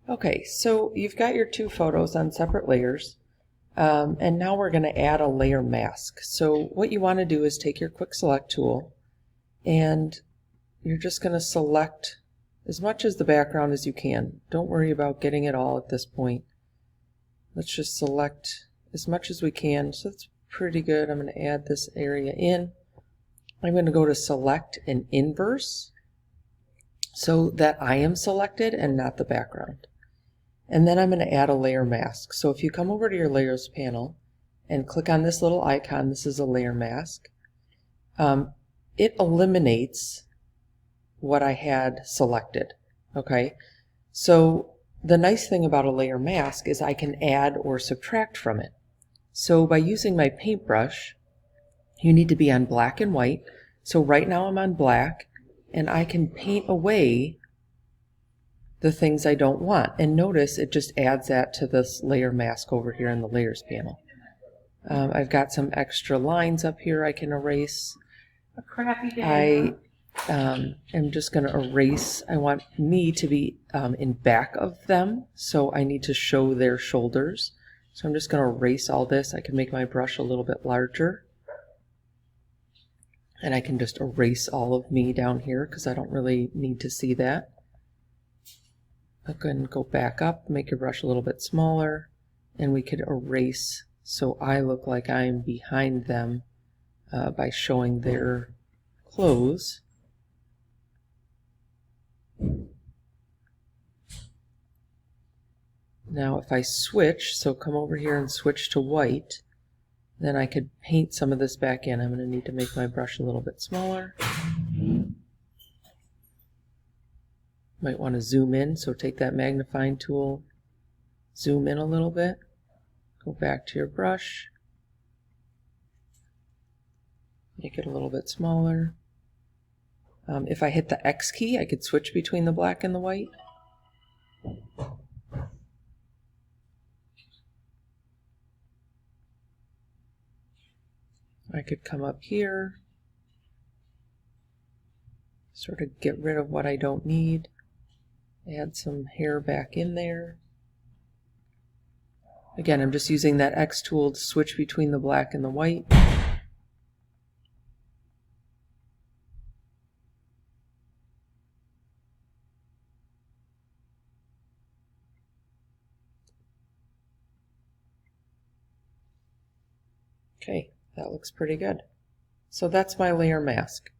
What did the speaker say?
Okay, so you've got your two photos on separate layers, and now we're going to add a layer mask. So what you want to do is take your quick select tool, and you're just going to select as much as the background as you can. Don't worry about getting it all at this point. Let's just select as much as we can. So that's pretty good. I'm going to add this area in. I'm going to go to select and inverse so that I am selected and not the background. And then I'm going to add a layer mask. So if you come over to your layers panel and click on this little icon, this is a layer mask. It eliminates what I had selected. Okay, so the nice thing about a layer mask is I can add or subtract from it. So by using my paintbrush, you need to be on black and white. So right now I'm on black, and I can paint away the things I don't want. And notice it just adds that to this layer mask over here in the layers panel. I've got some extra lines up here I can erase. A crappy day. I'm just going to erase. I want me to be in back of them, so I need to show their shoulders. So I'm just going to erase all this. I can make my brush a little bit larger. And I can just erase all of me down here because I don't really need to see that. I'm going to go back up, make your brush a little bit smaller, and we could erase so I look like I'm behind them by showing their clothes. Now if I switch, so come over here and switch to white, then I could paint some of this back in. I'm going to need to make my brush a little bit smaller. Might want to zoom in, so take that magnifying tool, zoom in a little bit, go back to your brush, make it a little bit smaller. If I hit the X key, I could switch between the black and the white. I could come up here, sort of get rid of what I don't need, add some hair back in there. Again, I'm just using that X tool to switch between the black and the white. Okay, that looks pretty good. So that's my layer mask.